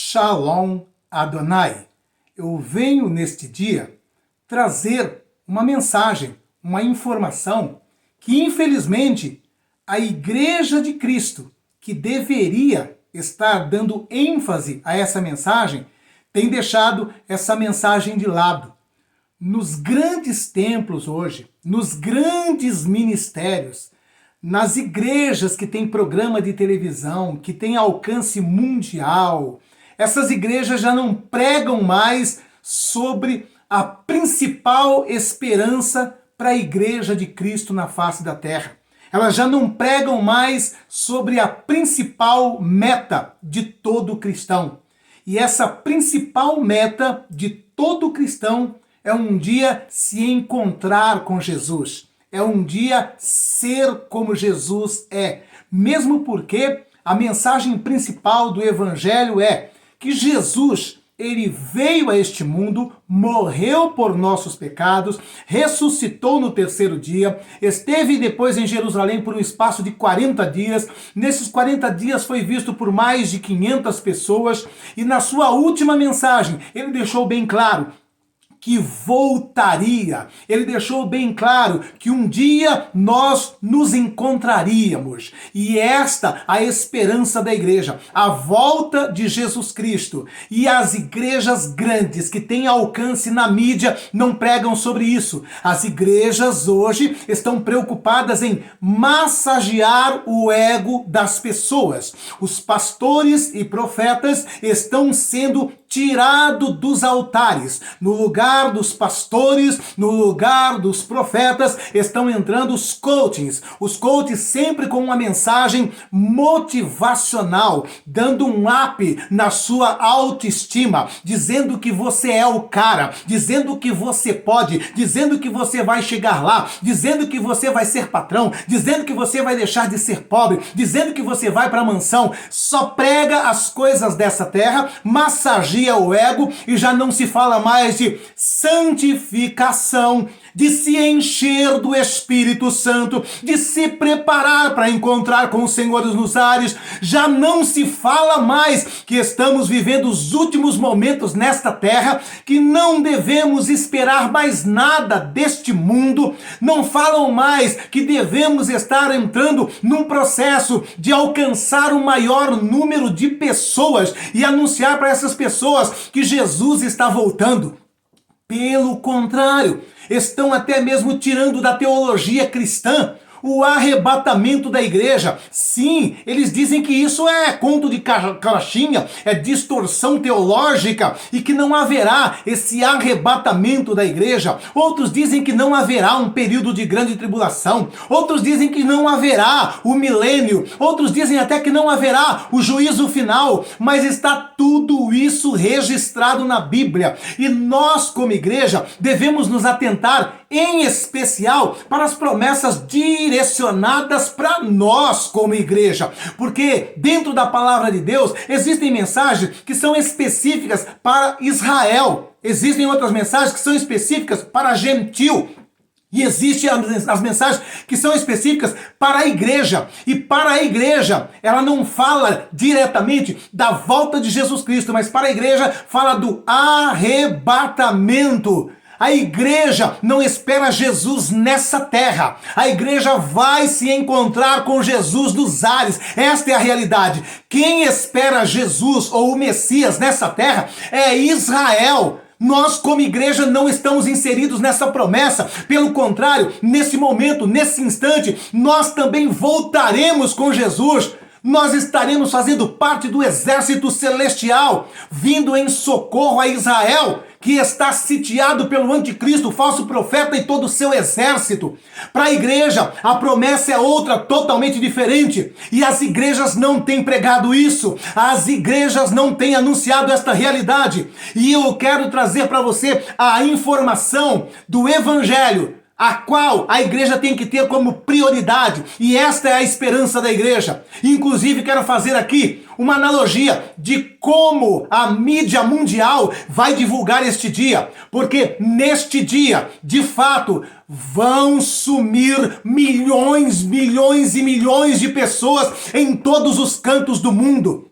Shalom Adonai. Eu venho neste dia trazer uma mensagem, uma informação que infelizmente a Igreja de Cristo, que deveria estar dando ênfase a essa mensagem, tem deixado essa mensagem de lado. Nos grandes templos hoje, nos grandes ministérios, nas igrejas que têm programa de televisão, que têm alcance mundial, essas igrejas já não pregam mais sobre a principal esperança para a Igreja de Cristo na face da terra. Elas já não pregam mais sobre a principal meta de todo cristão. E essa principal meta de todo cristão é um dia se encontrar com Jesus. É um dia ser como Jesus é. Mesmo porque a mensagem principal do Evangelho é que Jesus, ele veio a este mundo, morreu por nossos pecados, ressuscitou no terceiro dia, esteve depois em Jerusalém por um espaço de 40 dias. Nesses 40 dias foi visto por mais de 500 pessoas e na sua última mensagem ele deixou bem claro que voltaria. Ele deixou bem claro que um dia nós nos encontraríamos. E esta a esperança da igreja, a volta de Jesus Cristo. E as igrejas grandes que têm alcance na mídia não pregam sobre isso. As igrejas hoje estão preocupadas em massagear o ego das pessoas. Os pastores e profetas estão sendo tirados dos altares. No lugar dos pastores, no lugar dos profetas, estão entrando os coachings. Os coaches sempre com uma mensagem motivacional, dando um up na sua autoestima, dizendo que você é o cara, dizendo que você pode, dizendo que você vai chegar lá, dizendo que você vai ser patrão, dizendo que você vai deixar de ser pobre, dizendo que você vai para a mansão. Só prega as coisas dessa terra, massageia o ego e já não se fala mais de santificação, de se encher do Espírito Santo, de se preparar para encontrar com os senhores nos ares. Já não se fala mais que estamos vivendo os últimos momentos nesta terra, que não devemos esperar mais nada deste mundo. Não falam mais que devemos estar entrando num processo de alcançar um maior número de pessoas e anunciar para essas pessoas que Jesus está voltando. Pelo contrário, estão até mesmo tirando da teologia cristã o arrebatamento da igreja. Sim, eles dizem que isso é conto de carochinha, é distorção teológica e que não haverá esse arrebatamento da igreja. Outros dizem que não haverá um período de grande tribulação. Outros dizem que não haverá o milênio. Outros dizem até que não haverá o juízo final. Mas está tudo isso registrado na Bíblia. E nós, como igreja, devemos nos atentar em especial para as promessas direcionadas para nós como igreja, porque dentro da palavra de Deus existem mensagens que são específicas para Israel, existem outras mensagens que são específicas para gentil, e existem as mensagens que são específicas para a igreja. E para a igreja, ela não fala diretamente da volta de Jesus Cristo, mas para a igreja fala do arrebatamento. A igreja não espera Jesus nessa terra. A igreja vai se encontrar com Jesus dos ares. Esta é a realidade. Quem espera Jesus ou o Messias nessa terra é Israel. Nós, como igreja, não estamos inseridos nessa promessa. Pelo contrário, nesse momento, nesse instante, nós também voltaremos com Jesus. Nós estaremos fazendo parte do exército celestial, vindo em socorro a Israel, que está sitiado pelo anticristo, o falso profeta e todo o seu exército. Para a igreja, a promessa é outra, totalmente diferente. E as igrejas não têm pregado isso. As igrejas não têm anunciado esta realidade. E eu quero trazer para você a informação do Evangelho, a qual a igreja tem que ter como prioridade, e esta é a esperança da igreja. Inclusive quero fazer aqui uma analogia de como a mídia mundial vai divulgar este dia, porque neste dia, de fato, vão sumir milhões e milhões de pessoas em todos os cantos do mundo.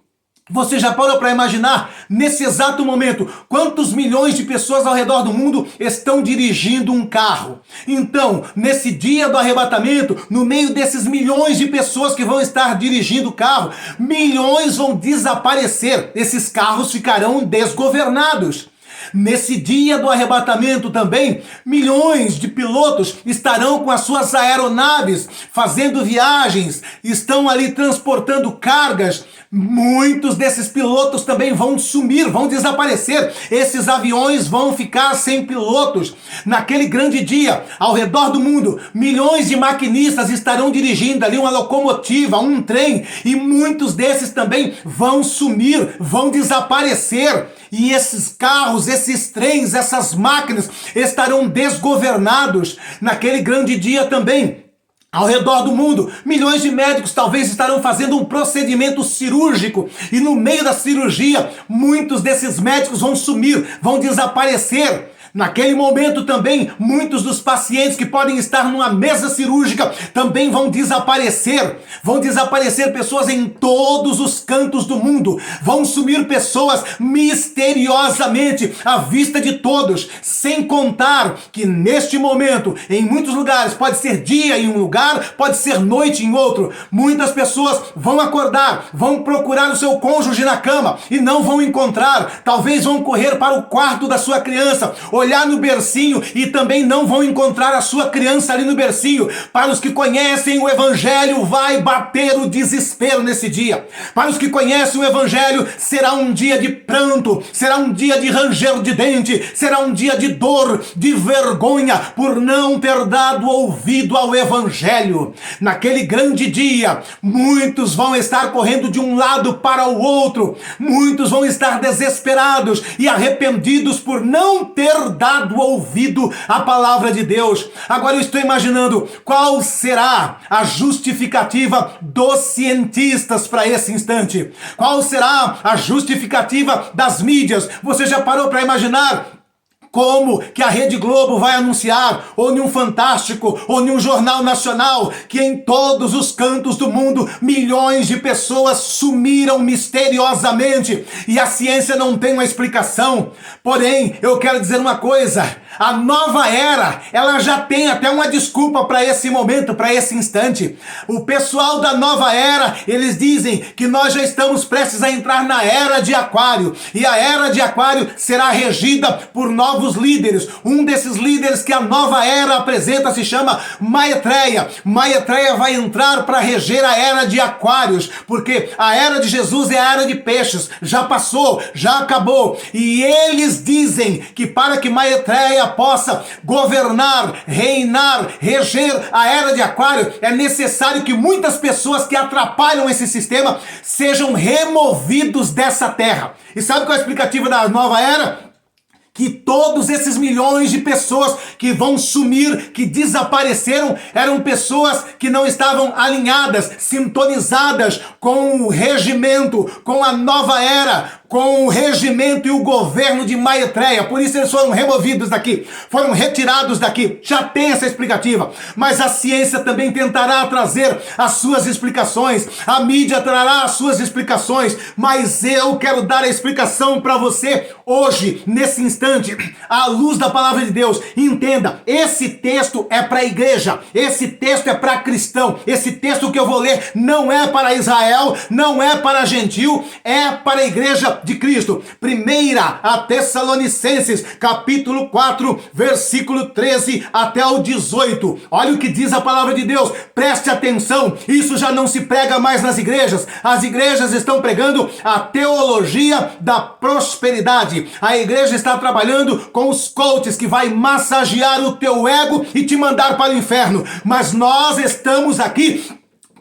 Você já parou para imaginar, nesse exato momento, quantos milhões de pessoas ao redor do mundo estão dirigindo um carro? Então, nesse dia do arrebatamento, no meio desses milhões de pessoas que vão estar dirigindo o carro, milhões vão desaparecer. Esses carros ficarão desgovernados. Nesse dia do arrebatamento também, milhões de pilotos estarão com as suas aeronaves fazendo viagens, estão ali transportando cargas. Muitos desses pilotos também vão sumir, vão desaparecer. Esses aviões vão ficar sem pilotos. Naquele grande dia, ao redor do mundo, milhões de maquinistas estarão dirigindo ali uma locomotiva, um trem, e muitos desses também vão sumir, vão desaparecer. E esses carros, esses trens, essas máquinas estarão desgovernados naquele grande dia também. Ao redor do mundo, milhões de médicos talvez estarão fazendo um procedimento cirúrgico e no meio da cirurgia, muitos desses médicos vão sumir, vão desaparecer. Naquele momento também, muitos dos pacientes que podem estar numa mesa cirúrgica também vão desaparecer. Vão desaparecer pessoas em todos os cantos do mundo. Vão sumir pessoas misteriosamente à vista de todos. Sem contar que neste momento, em muitos lugares, pode ser dia em um lugar, pode ser noite em outro. Muitas pessoas vão acordar, vão procurar o seu cônjuge na cama e não vão encontrar. Talvez vão correr para o quarto da sua criança, olhar no bercinho e também não vão encontrar a sua criança ali no bercinho. Para os que conhecem o Evangelho, vai bater o desespero nesse dia. Para os que conhecem o Evangelho, será um dia de pranto, será um dia de ranger de dente, será um dia de dor, de vergonha, por não ter dado ouvido ao Evangelho. Naquele grande dia, muitos vão estar correndo de um lado para o outro, muitos vão estar desesperados e arrependidos por não ter dado ouvido à palavra de Deus. Agora eu estou imaginando qual será a justificativa dos cientistas para esse instante. Qual será a justificativa das mídias? Você já parou para imaginar como que a Rede Globo vai anunciar, ou em um Fantástico, ou em um jornal nacional, que em todos os cantos do mundo, milhões de pessoas sumiram misteriosamente, e a ciência não tem uma explicação? Porém, eu quero dizer uma coisa, a nova era, ela já tem até uma desculpa para esse momento, para esse instante. O pessoal da nova era, eles dizem que nós já estamos prestes a entrar na era de Aquário, e a era de Aquário será regida por novos líderes. Um desses líderes que a nova era apresenta se chama Maitreya. Maitreya vai entrar para reger a era de Aquários, porque a era de Jesus é a era de peixes, já passou, já acabou, e eles dizem que para que Maitreya possa governar, reinar, reger a era de Aquário, é necessário que muitas pessoas que atrapalham esse sistema sejam removidos dessa terra. E sabe qual é a explicativa da nova era? Que todos esses milhões de pessoas que vão sumir, que desapareceram, eram pessoas que não estavam alinhadas, sintonizadas com o regimento, com a nova era, com o regimento e o governo de Maitreya. Por isso eles foram removidos daqui, foram retirados daqui. Já tem essa explicativa, mas a ciência também tentará trazer as suas explicações, a mídia trará as suas explicações, mas eu quero dar a explicação para você hoje, nesse instante, à luz da palavra de Deus. Entenda, esse texto é para a igreja, esse texto é para cristão, esse texto que eu vou ler não é para Israel, não é para gentil, é para a igreja de Cristo. 1 Tessalonicenses, capítulo 4, versículo 13 até o 18. Olha o que diz a palavra de Deus, preste atenção, isso já não se prega mais nas igrejas, as igrejas estão pregando a teologia da prosperidade. A igreja está trabalhando com os coaches que vai massagear o teu ego e te mandar para o inferno, mas nós estamos aqui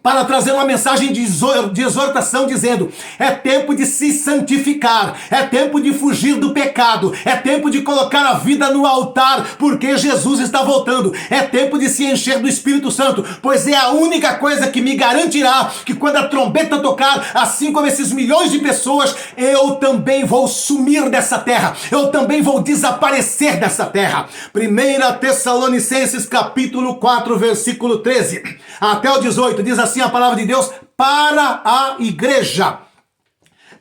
para trazer uma mensagem de exortação dizendo, é tempo de se santificar, é tempo de fugir do pecado, é tempo de colocar a vida no altar, porque Jesus está voltando, é tempo de se encher do Espírito Santo, pois é a única coisa que me garantirá que quando a trombeta tocar, assim como esses milhões de pessoas, eu também vou sumir dessa terra, eu também vou desaparecer dessa terra. 1 Tessalonicenses capítulo 4, versículo 13 até o 18, diz assim a palavra de Deus para a igreja.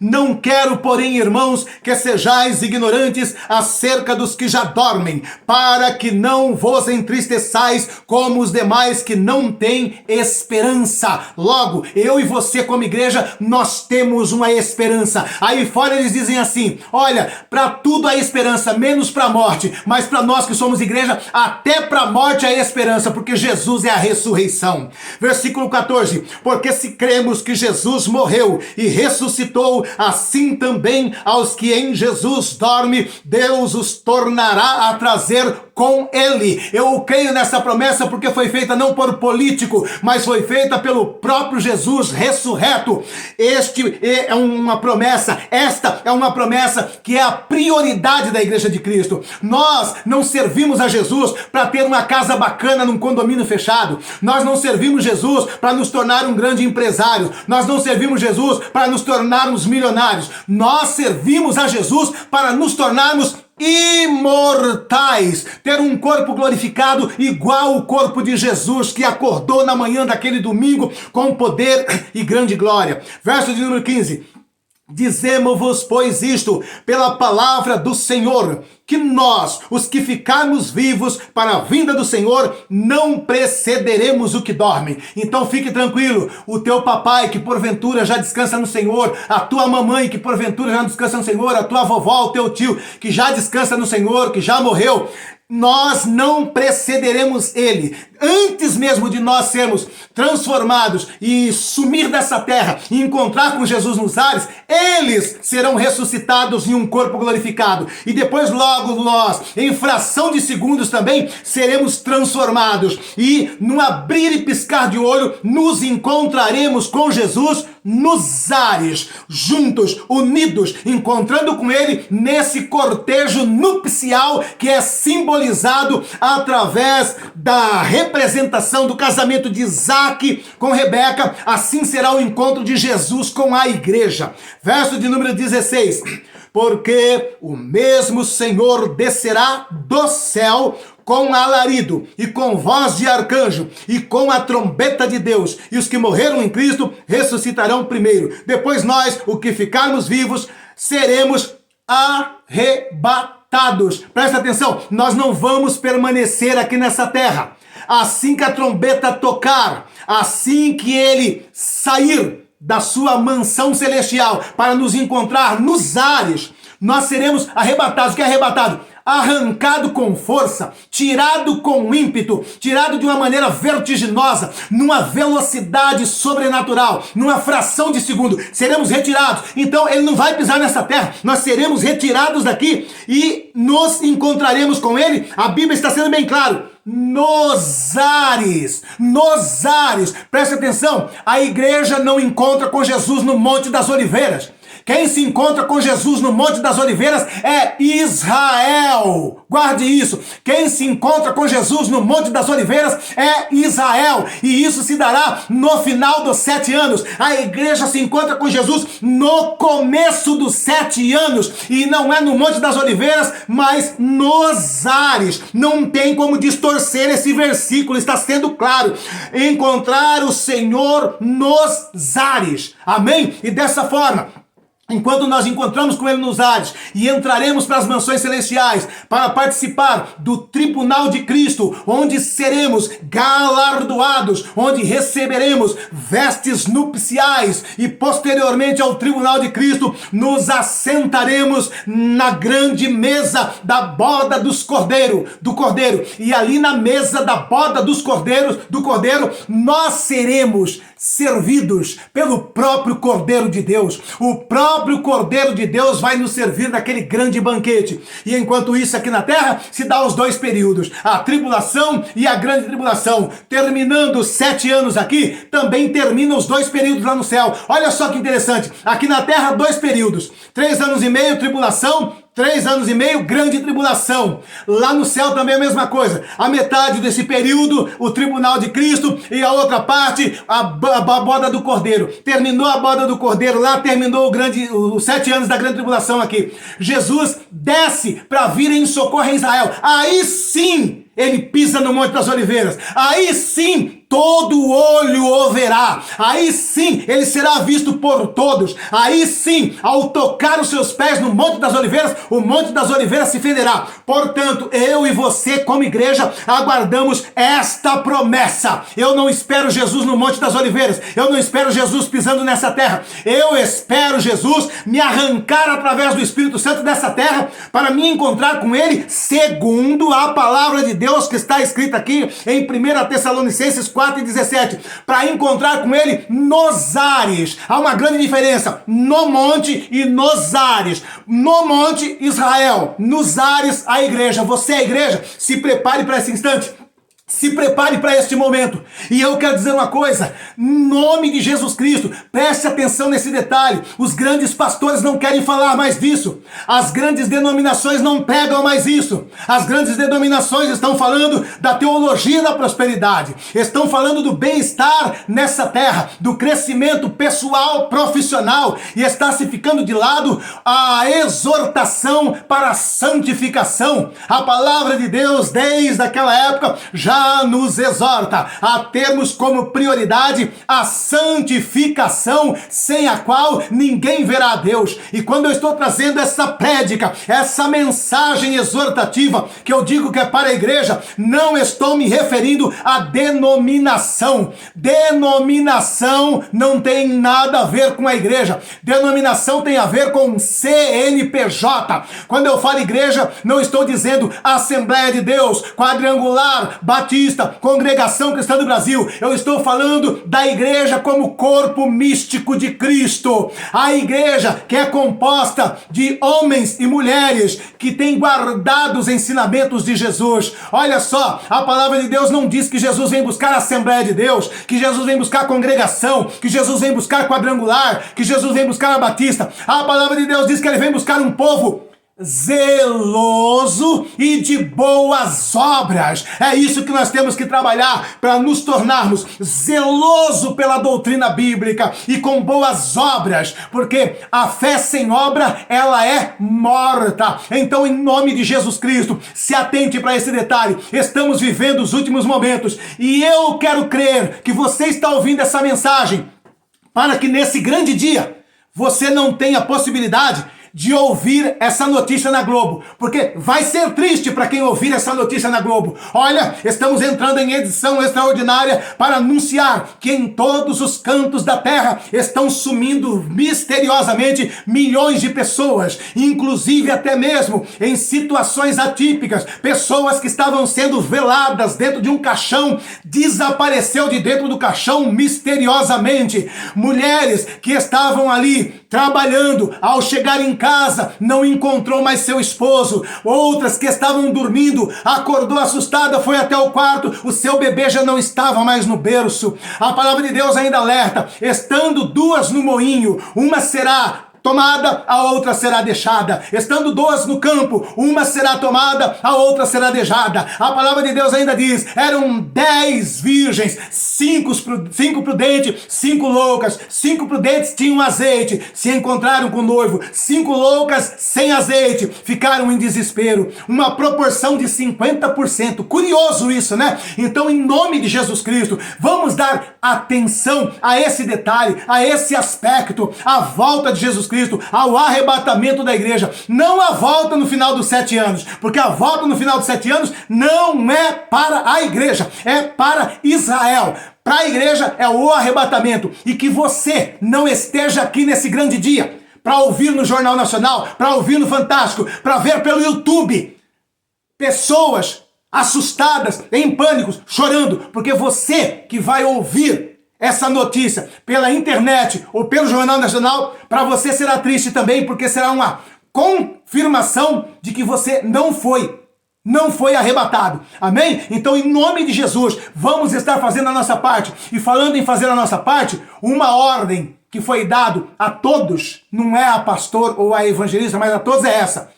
Não quero, porém, irmãos, que sejais ignorantes acerca dos que já dormem, para que não vos entristeçais como os demais que não têm esperança. Logo, eu e você como igreja, nós temos uma esperança. Aí fora eles dizem assim, olha, para tudo há esperança, menos para a morte, mas para nós que somos igreja, até para a morte há esperança, porque Jesus é a ressurreição. Versículo 14, porque se cremos que Jesus morreu e ressuscitou, assim também aos que em Jesus dorme, Deus os tornará a trazer com ele. Eu creio nessa promessa porque foi feita não por político, mas foi feita pelo próprio Jesus ressurreto. Esta é uma promessa que é a prioridade da igreja de Cristo. Nós não servimos a Jesus para ter uma casa bacana num condomínio fechado. Nós não servimos Jesus para nos tornar um grande empresário. Nós não servimos Jesus para nos tornarmos milionários. Nós servimos a Jesus para nos tornarmos imortais, ter um corpo glorificado igual o corpo de Jesus, que acordou na manhã daquele domingo com poder e grande glória. Verso de número 15. Dizemos-vos, pois, isto, pela palavra do Senhor, que nós, os que ficarmos vivos para a vinda do Senhor, não precederemos o que dorme. Então fique tranquilo, o teu papai que porventura já descansa no Senhor, a tua mamãe que porventura já descansa no Senhor, a tua vovó, o teu tio que já descansa no Senhor, que já morreu, nós não precederemos ele. Antes mesmo de nós sermos transformados e sumir dessa terra e encontrar com Jesus nos ares, eles serão ressuscitados em um corpo glorificado. E depois logo nós, em fração de segundos também, seremos transformados. E num abrir e piscar de olho, nos encontraremos com Jesus nos ares, juntos, unidos, encontrando com ele nesse cortejo nupcial que é simbolizado através da representação do casamento de Isaac com Rebeca. Assim será o encontro de Jesus com a igreja. Verso de número 16. Porque o mesmo Senhor descerá do céu com alarido, e com voz de arcanjo, e com a trombeta de Deus, e os que morreram em Cristo ressuscitarão primeiro. Depois nós, o que ficarmos vivos, seremos arrebatados. Presta atenção, nós não vamos permanecer aqui nessa terra. Assim que a trombeta tocar, assim que ele sair da sua mansão celestial para nos encontrar nos ares, nós seremos arrebatados. O que é arrebatado? Arrancado com força, tirado com ímpeto, tirado de uma maneira vertiginosa, numa velocidade sobrenatural, numa fração de segundo, seremos retirados. Então ele não vai pisar nessa terra, nós seremos retirados daqui e nos encontraremos com ele. A Bíblia está sendo bem claro, nos ares, presta atenção, a igreja não encontra com Jesus no Monte das Oliveiras. Quem se encontra com Jesus no Monte das Oliveiras é Israel. Guarde isso. Quem se encontra com Jesus no Monte das Oliveiras é Israel. E isso se dará no final dos 7 anos. A igreja se encontra com Jesus no começo dos 7 anos. E não é no Monte das Oliveiras, mas nos ares. Não tem como distorcer esse versículo. Está sendo claro. Encontrar o Senhor nos ares. Amém? E dessa forma, enquanto nós encontramos com ele nos ares e entraremos para as mansões celestiais para participar do tribunal de Cristo, onde seremos galardoados, onde receberemos vestes nupciais e posteriormente ao tribunal de Cristo nos assentaremos na grande mesa da boda do Cordeiro, e ali na mesa da boda do Cordeiro nós seremos servidos pelo próprio Cordeiro de Deus. O próprio Cordeiro de Deus vai nos servir naquele grande banquete. E enquanto isso aqui na terra, se dá os 2 períodos, a tribulação e a grande tribulação. Terminando os 7 anos aqui, também terminam os 2 períodos lá no céu. Olha só que interessante, aqui na terra 2 períodos, 3 anos e meio tribulação, 3 anos e meio, grande tribulação. Lá no céu também é a mesma coisa. A metade desse período, o tribunal de Cristo, e a outra parte, a boda do Cordeiro. Terminou a boda do Cordeiro lá, terminou os 7 anos da grande tribulação aqui. Jesus desce para vir em socorro a Israel. Aí sim, ele pisa no Monte das Oliveiras. Aí sim, todo olho o verá. Aí sim ele será visto por todos. Aí sim, ao tocar os seus pés no Monte das Oliveiras, o Monte das Oliveiras se fenderá. Portanto, eu e você, como igreja, aguardamos esta promessa. Eu não espero Jesus no Monte das Oliveiras. Eu não espero Jesus pisando nessa terra. Eu espero Jesus me arrancar através do Espírito Santo dessa terra para me encontrar com ele, segundo a palavra de Deus que está escrita aqui em 1 Tessalonicenses 4:17, para encontrar com ele nos ares. Há uma grande diferença no monte e nos ares. No monte, Israel; nos ares, a igreja. Você é a igreja? Se prepare para esse instante. Se prepare para este momento. E eu quero dizer uma coisa, em nome de Jesus Cristo, preste atenção nesse detalhe. Os grandes pastores não querem falar mais disso. As grandes denominações não pegam mais isso. As grandes denominações estão falando da teologia da prosperidade. Estão falando do bem-estar nessa terra, do crescimento pessoal, profissional. E está se ficando de lado a exortação para a santificação. A palavra de Deus, desde aquela época, já nos exorta a termos como prioridade a santificação, sem a qual ninguém verá a Deus. E quando eu estou trazendo essa prédica, essa mensagem exortativa, que eu digo que é para a igreja, não estou me referindo à denominação. Denominação não tem nada a ver com a igreja. Denominação tem a ver com CNPJ. Quando eu falo igreja, não estou dizendo Assembleia de Deus, Quadrangular, Batista, Congregação Cristã do Brasil. Eu estou falando da igreja como corpo místico de Cristo. A igreja que é composta de homens e mulheres que têm guardado os ensinamentos de Jesus. Olha só, a palavra de Deus não diz que Jesus vem buscar a Assembleia de Deus, que Jesus vem buscar a congregação, que Jesus vem buscar Quadrangular, que Jesus vem buscar a Batista. A palavra de Deus diz que ele vem buscar um povo zeloso e de boas obras. É isso que nós temos que trabalhar para nos tornarmos zeloso pela doutrina bíblica e com boas obras, porque a fé sem obra, ela é morta. Então, em nome de Jesus Cristo, se atente para esse detalhe. Estamos vivendo os últimos momentos e eu quero crer que você está ouvindo essa mensagem para que nesse grande dia você não tenha possibilidade de ouvir essa notícia na Globo, porque vai ser triste para quem ouvir essa notícia na Globo. Olha, estamos entrando em edição extraordinária para anunciar que em todos os cantos da terra estão sumindo misteriosamente milhões de pessoas, inclusive até mesmo em situações atípicas. Pessoas que estavam sendo veladas dentro de um caixão, desapareceu de dentro do caixão misteriosamente. Mulheres que estavam ali trabalhando, ao chegar em casa, não encontrou mais seu esposo. Outras que estavam dormindo, acordou assustada, foi até o quarto, o seu bebê já não estava mais no berço. A palavra de Deus ainda alerta, estando duas no moinho, uma será tomada, a outra será deixada. Estando duas no campo, uma será tomada, a outra será deixada. A palavra de Deus ainda diz, eram 10 virgens, 5 prudentes, 5 loucas. 5 prudentes tinham azeite, se encontraram com o noivo. 5 loucas sem azeite, ficaram em desespero. Uma proporção de 50%. Curioso isso, né? Então, em nome de Jesus Cristo, vamos dar atenção a esse detalhe, a esse aspecto, a volta de Jesus Cristo, ao arrebatamento da igreja. Não a volta no final dos 7 anos, porque a volta no final dos 7 anos não é para a igreja, é para Israel. Para a igreja é o arrebatamento. E que você não esteja aqui nesse grande dia para ouvir no Jornal Nacional, para ouvir no Fantástico, para ver pelo YouTube pessoas assustadas, em pânico, chorando, porque você que vai ouvir essa notícia pela internet ou pelo Jornal Nacional, para você será triste também, porque será uma confirmação de que você não foi arrebatado. Amém? Então, em nome de Jesus, vamos estar fazendo a nossa parte. E falando em fazer a nossa parte, uma ordem que foi dado a todos, não é a pastor ou a evangelista, mas a todos é essa: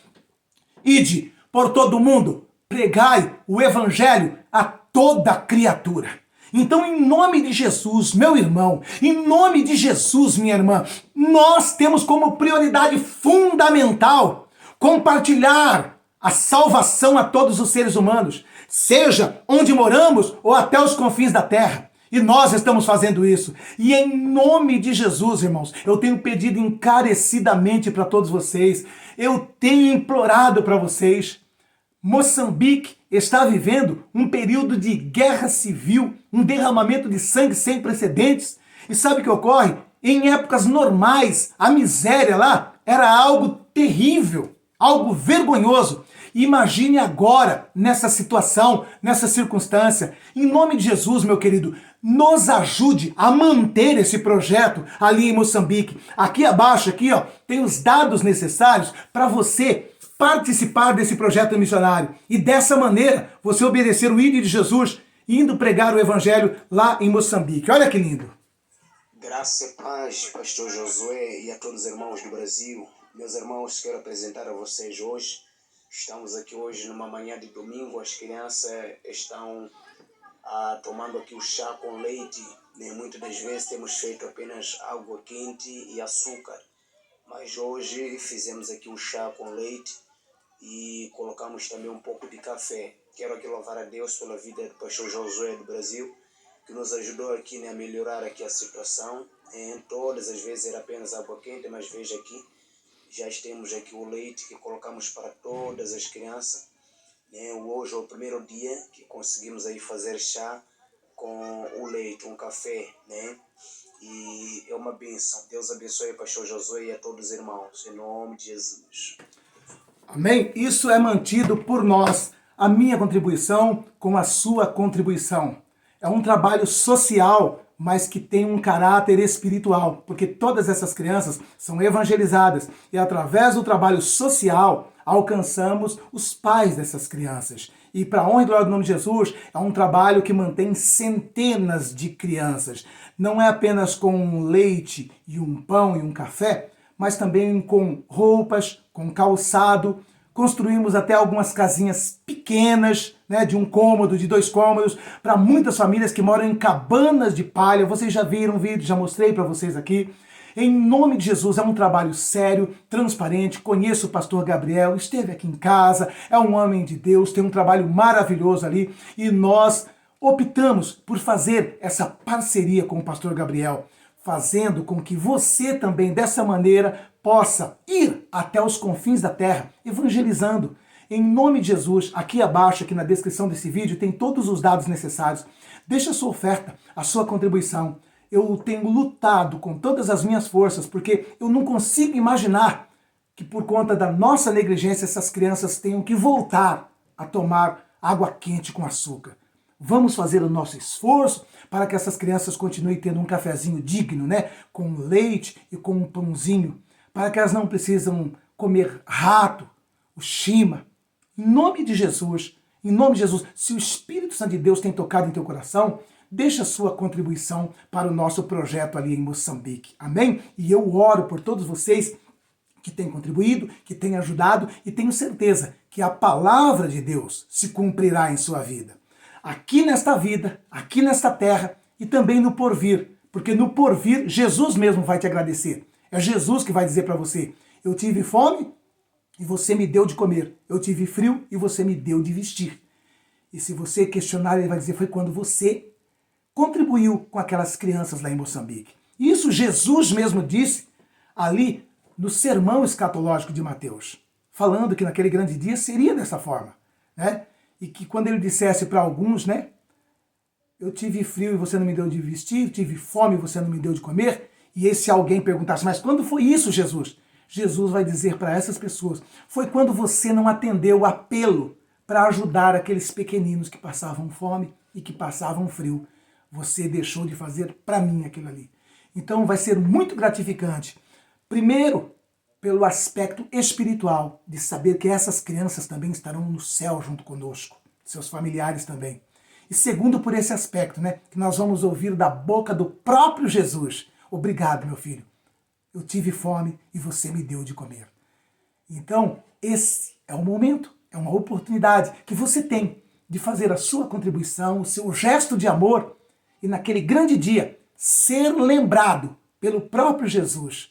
ide por todo mundo, pregai o evangelho a toda criatura. Então, em nome de Jesus, meu irmão, em nome de Jesus, minha irmã, nós temos como prioridade fundamental compartilhar a salvação a todos os seres humanos, seja onde moramos ou até os confins da terra. E nós estamos fazendo isso. E em nome de Jesus, irmãos, eu tenho pedido encarecidamente para todos vocês, eu tenho implorado para vocês. Moçambique está vivendo um período de guerra civil, um derramamento de sangue sem precedentes. E sabe o que ocorre? Em épocas normais, a miséria lá era algo terrível, algo vergonhoso. Imagine agora, nessa situação, nessa circunstância. Em nome de Jesus, meu querido, nos ajude a manter esse projeto ali em Moçambique. Aqui abaixo, aqui, ó, tem os dados necessários para você participar desse projeto missionário. E dessa maneira, você obedecer o ídolo de Jesus, indo pregar o evangelho lá em Moçambique. Olha que lindo. Graça e paz, pastor Josué e a todos os irmãos do Brasil. Meus irmãos, quero apresentar a vocês hoje. Estamos aqui hoje numa manhã de domingo. As crianças estão tomando aqui o chá com leite. Muitas das vezes temos feito apenas água quente e açúcar. Mas hoje fizemos aqui o chá com leite e colocamos também um pouco de café. Quero aqui louvar a Deus pela vida do pastor Josué do Brasil, que nos ajudou aqui a melhorar aqui a situação. Todas as vezes era apenas água quente, mas veja aqui, já temos aqui o leite que colocamos para todas as crianças. Hoje é o primeiro dia que conseguimos aí fazer chá com o leite, um café, E é uma bênção. Deus abençoe o pastor Josué e a todos os irmãos, em nome de Jesus. Amém? Isso é mantido por nós, a minha contribuição com a sua contribuição. É um trabalho social, mas que tem um caráter espiritual, porque todas essas crianças são evangelizadas e através do trabalho social alcançamos os pais dessas crianças. E para a honra e glória do nome de Jesus, é um trabalho que mantém centenas de crianças. Não é apenas com um leite e um pão e um café, mas também com roupas, com calçado. Construímos até algumas casinhas pequenas, de 1 cômodo, de 2 cômodos, para muitas famílias que moram em cabanas de palha. Vocês já viram o vídeo, já mostrei para vocês aqui. Em nome de Jesus, é um trabalho sério, transparente. Conheço o pastor Gabriel, esteve aqui em casa, é um homem de Deus, tem um trabalho maravilhoso ali. E nós optamos por fazer essa parceria com o pastor Gabriel, fazendo com que você também, dessa maneira, possa ir até os confins da terra, evangelizando. Em nome de Jesus, aqui abaixo, aqui na descrição desse vídeo, tem todos os dados necessários. Deixa a sua oferta, a sua contribuição. Eu tenho lutado com todas as minhas forças, porque eu não consigo imaginar que por conta da nossa negligência essas crianças tenham que voltar a tomar água quente com açúcar. Vamos fazer o nosso esforço para que essas crianças continuem tendo um cafezinho digno, com leite e com um pãozinho, para que elas não precisam comer rato, o shima. Em nome de Jesus, se o Espírito Santo de Deus tem tocado em teu coração, deixa a sua contribuição para o nosso projeto ali em Moçambique. Amém? E eu oro por todos vocês que têm contribuído, que têm ajudado, e tenho certeza que a palavra de Deus se cumprirá em sua vida. Aqui nesta vida, aqui nesta terra e também no porvir. Porque no porvir, Jesus mesmo vai te agradecer. É Jesus que vai dizer para você: eu tive fome e você me deu de comer. Eu tive frio e você me deu de vestir. E se você questionar, ele vai dizer: foi quando você contribuiu com aquelas crianças lá em Moçambique. Isso Jesus mesmo disse ali no sermão escatológico de Mateus, falando que naquele grande dia seria dessa forma, E que quando ele dissesse para alguns, eu tive frio e você não me deu de vestir, eu tive fome e você não me deu de comer, e esse alguém perguntasse: mas quando foi isso, Jesus? Jesus vai dizer para essas pessoas: foi quando você não atendeu o apelo para ajudar aqueles pequeninos que passavam fome e que passavam frio. Você deixou de fazer para mim aquilo ali. Então vai ser muito gratificante. Primeiro, pelo aspecto espiritual, de saber que essas crianças também estarão no céu junto conosco, seus familiares também. E segundo, por esse aspecto, que nós vamos ouvir da boca do próprio Jesus: obrigado, meu filho, eu tive fome e você me deu de comer. Então, esse é o momento, é uma oportunidade que você tem de fazer a sua contribuição, o seu gesto de amor, e naquele grande dia ser lembrado pelo próprio Jesus.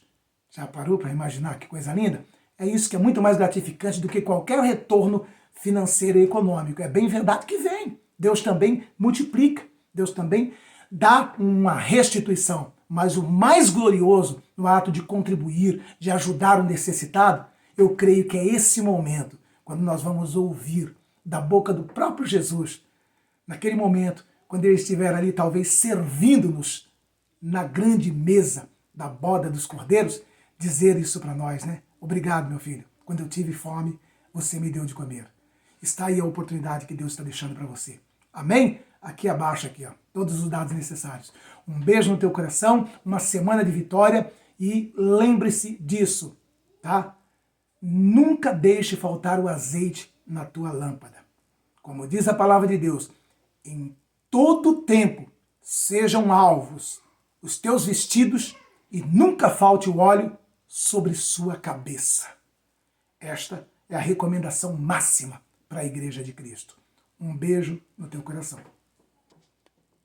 Já parou para imaginar que coisa linda? É isso que é muito mais gratificante do que qualquer retorno financeiro e econômico. É bem verdade que vem. Deus também multiplica. Deus também dá uma restituição, mas o mais glorioso no ato de contribuir, de ajudar o necessitado, eu creio que é esse momento, quando nós vamos ouvir da boca do próprio Jesus, naquele momento, quando ele estiver ali talvez servindo-nos na grande mesa da boda dos cordeiros, dizer isso para nós, né? Obrigado, meu filho. Quando eu tive fome, você me deu de comer. Está aí a oportunidade que Deus está deixando para você. Amém? Aqui abaixo, aqui, ó, todos os dados necessários. Um beijo no teu coração, uma semana de vitória e lembre-se disso, tá? Nunca deixe faltar o azeite na tua lâmpada. Como diz a palavra de Deus, em todo tempo sejam alvos os teus vestidos e nunca falte o óleo sobre sua cabeça. Esta é a recomendação máxima para a Igreja de Cristo. Um beijo no teu coração.